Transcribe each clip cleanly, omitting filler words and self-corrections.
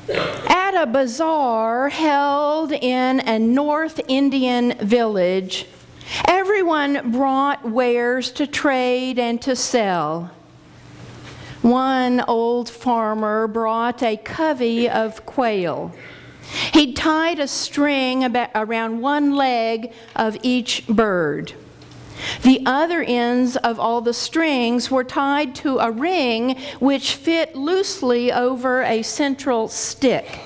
At a bazaar held in a North Indian village, everyone brought wares to trade and to sell. One old farmer brought a covey of quail. He'd tied a string around one leg of each bird. The other ends of all the strings were tied to a ring which fit loosely over a central stick.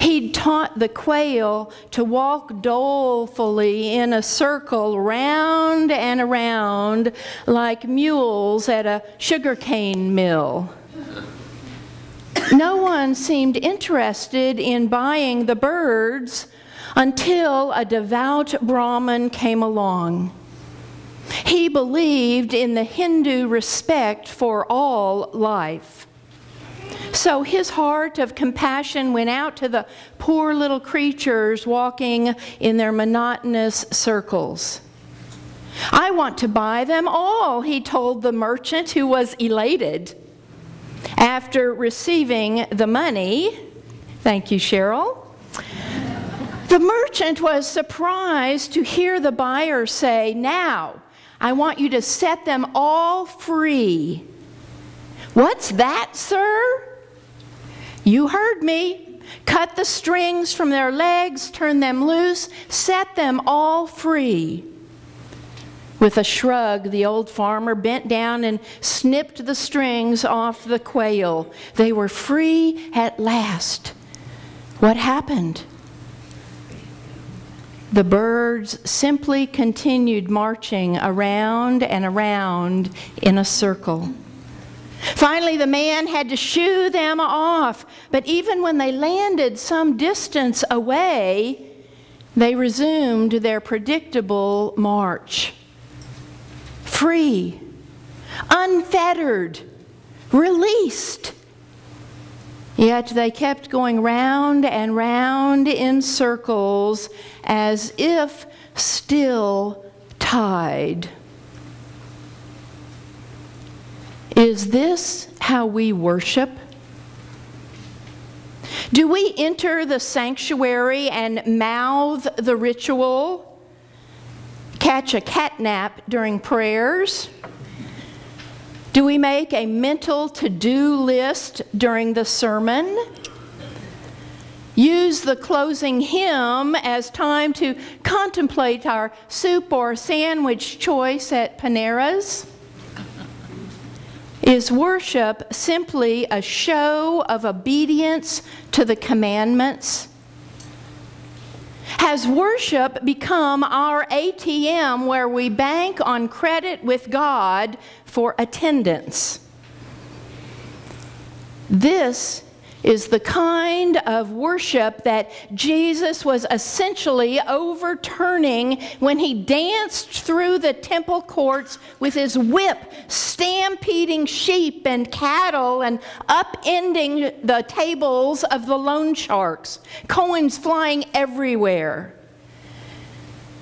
He'd taught the quail to walk dolefully in a circle round and around like mules at a sugarcane mill. No one seemed interested in buying the birds until a devout Brahmin came along. He believed in the Hindu respect for all life. So his heart of compassion went out to the poor little creatures walking in their monotonous circles. "I want to buy them all," he told the merchant, who was elated. After receiving the money, thank you, Cheryl, the merchant was surprised to hear the buyer say, "Now, I want you to set them all free." "What's that, sir?" "You heard me. Cut the strings from their legs, turn them loose, set them all free." With a shrug, the old farmer bent down and snipped the strings off the quail. They were free at last. What happened? The birds simply continued marching around and around in a circle. Finally, the man had to shoo them off, but even when they landed some distance away, they resumed their predictable march. Free, unfettered, released. Yet they kept going round and round in circles as if still tied. Is this how we worship? Do we enter the sanctuary and mouth the ritual? Catch a cat nap during prayers? Do we make a mental to-do list during the sermon? Use the closing hymn as time to contemplate our soup or sandwich choice at Panera's? Is worship simply a show of obedience to the commandments? Has worship become our ATM where we bank on credit with God for attendance? This is the kind of worship that Jesus was essentially overturning when he danced through the temple courts with his whip, stampeding sheep and cattle and upending the tables of the loan sharks, coins flying everywhere.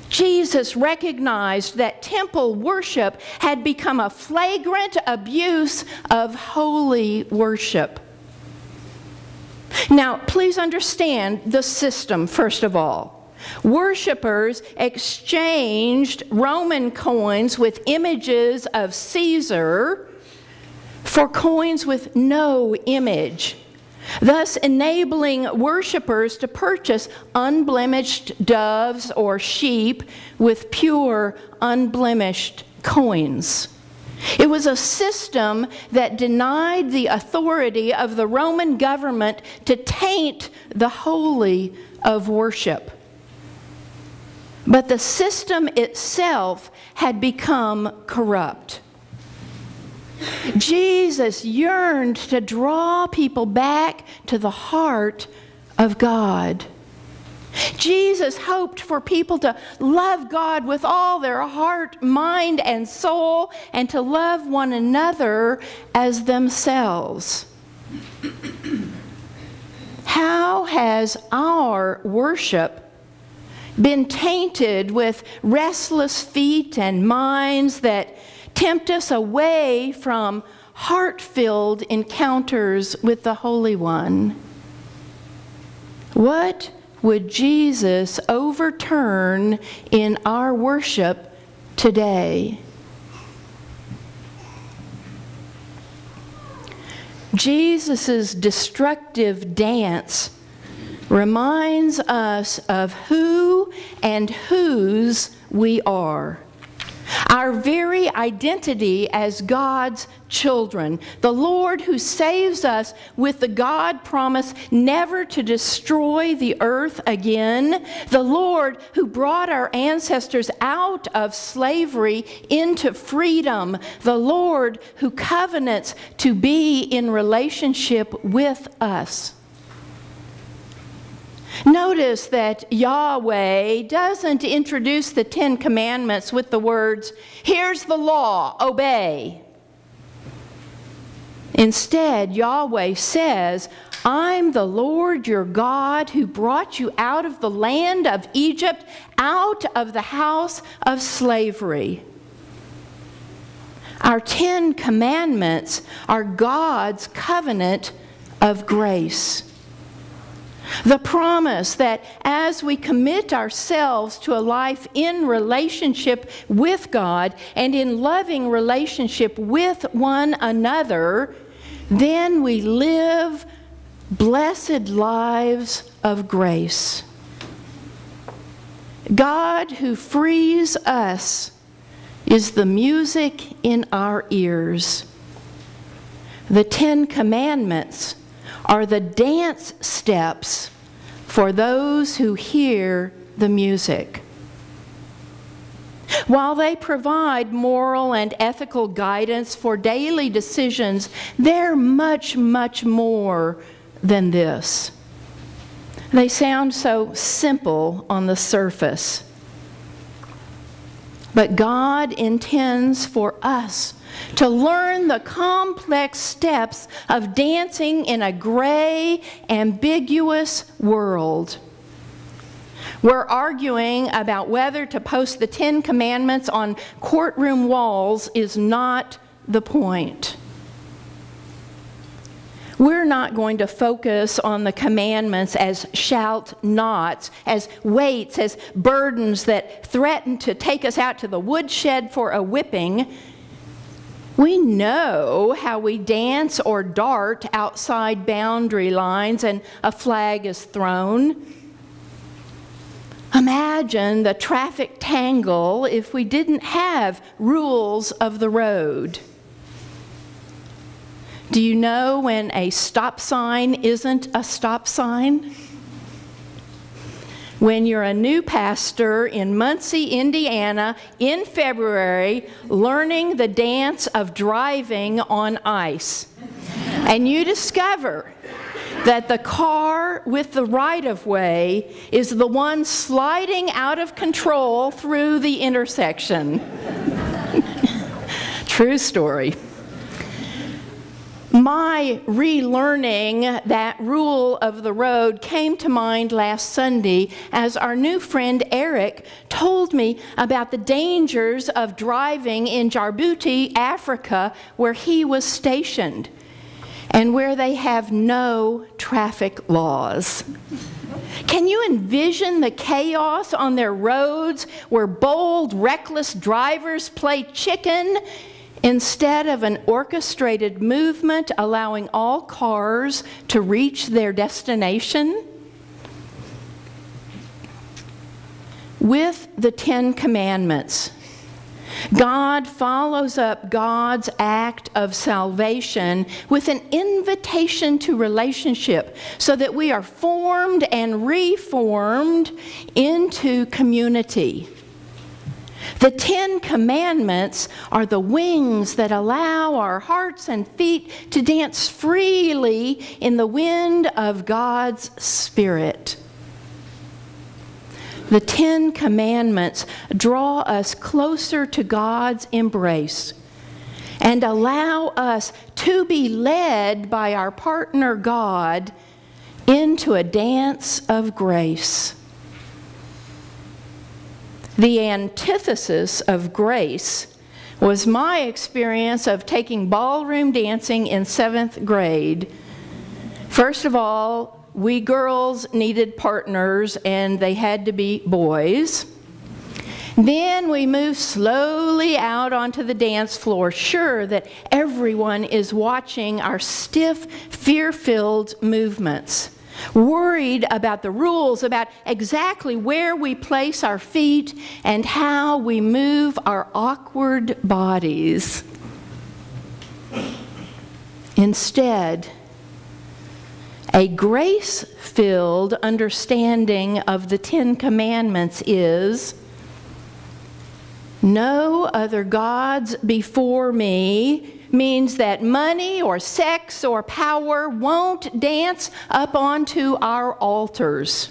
Jesus recognized that temple worship had become a flagrant abuse of holy worship. Now, please understand the system, first of all. Worshippers exchanged Roman coins with images of Caesar for coins with no image, thus enabling worshippers to purchase unblemished doves or sheep with pure, unblemished coins. It was a system that denied the authority of the Roman government to taint the holy of worship. But the system itself had become corrupt. Jesus yearned to draw people back to the heart of God. Jesus hoped for people to love God with all their heart, mind, and soul, and to love one another as themselves. How has our worship been tainted with restless feet and minds that tempt us away from heart-filled encounters with the Holy One? What would Jesus overturn in our worship today? Jesus' destructive dance reminds us of who and whose we are. Our very identity as God's children. The Lord who saves us with the God promise never to destroy the earth again. The Lord who brought our ancestors out of slavery into freedom. The Lord who covenants to be in relationship with us. Notice that Yahweh doesn't introduce the Ten Commandments with the words, "Here's the law, obey." Instead, Yahweh says, "I'm the Lord your God who brought you out of the land of Egypt, out of the house of slavery." Our 10 Commandments are God's covenant of grace. The promise that as we commit ourselves to a life in relationship with God and in loving relationship with one another, then we live blessed lives of grace. God who frees us is the music in our ears. The 10 Commandments are the dance steps for those who hear the music. While they provide moral and ethical guidance for daily decisions, they're much, much more than this. They sound so simple on the surface. But God intends for us to learn the complex steps of dancing in a gray, ambiguous world. We're arguing about whether to post the 10 Commandments on courtroom walls is not the point. We're not going to focus on the commandments as shalt-nots, as weights, as burdens that threaten to take us out to the woodshed for a whipping. We know how we dance or dart outside boundary lines and a flag is thrown. Imagine the traffic tangle if we didn't have rules of the road. Do you know when a stop sign isn't a stop sign? When you're a new pastor in Muncie, Indiana, in February, learning the dance of driving on ice, and you discover that the car with the right-of-way is the one sliding out of control through the intersection. True story. My relearning that rule of the road came to mind last Sunday as our new friend Eric told me about the dangers of driving in Djibouti, Africa, where he was stationed, and where they have no traffic laws. Can you envision the chaos on their roads where bold, reckless drivers play chicken instead of an orchestrated movement allowing all cars to reach their destination? With the 10 Commandments, God follows up God's act of salvation with an invitation to relationship so that we are formed and reformed into community. The 10 Commandments are the wings that allow our hearts and feet to dance freely in the wind of God's Spirit. The 10 Commandments draw us closer to God's embrace and allow us to be led by our partner God into a dance of grace. The antithesis of grace was my experience of taking ballroom dancing in 7th grade. First of all, we girls needed partners, and they had to be boys. Then we move slowly out onto the dance floor, sure that everyone is watching our stiff, fear-filled movements, worried about the rules, about exactly where we place our feet and how we move our awkward bodies. Instead, a grace-filled understanding of the Ten Commandments is, no other gods before me, means that money or sex or power won't dance up onto our altars.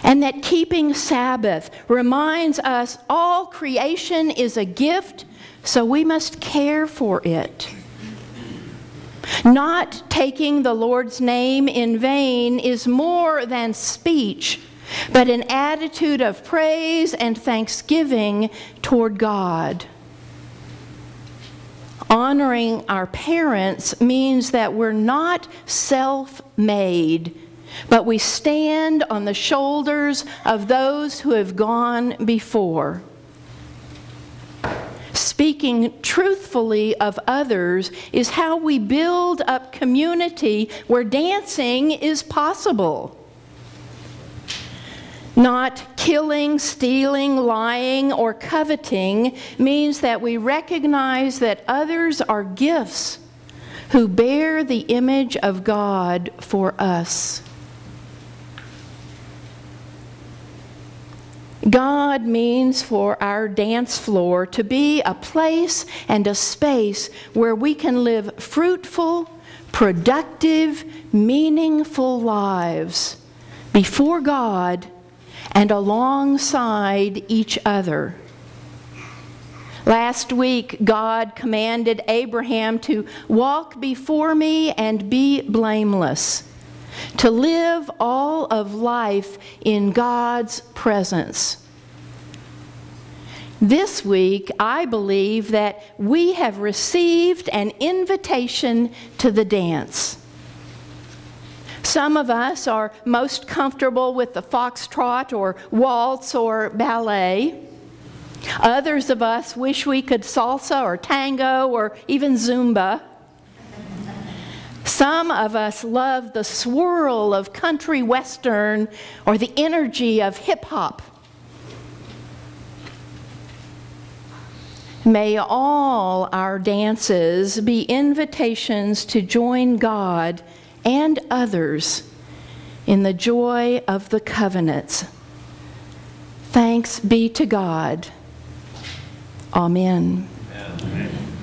And that keeping Sabbath reminds us all creation is a gift, so we must care for it. Not taking the Lord's name in vain is more than speech, but an attitude of praise and thanksgiving toward God. Honoring our parents means that we're not self-made, but we stand on the shoulders of those who have gone before. Speaking truthfully of others is how we build up community where dancing is possible. Not killing, stealing, lying, or coveting means that we recognize that others are gifts who bear the image of God for us. God means for our dance floor to be a place and a space where we can live fruitful, productive, meaningful lives before God and alongside each other. Last week, God commanded Abraham to walk before me and be blameless, to live all of life in God's presence. This week, I believe that we have received an invitation to the dance. Some of us are most comfortable with the foxtrot or waltz or ballet. Others of us wish we could salsa or tango or even Zumba. Some of us love the swirl of country western or the energy of hip-hop. May all our dances be invitations to join God and others in the joy of the covenants. Thanks be to God. Amen. Amen.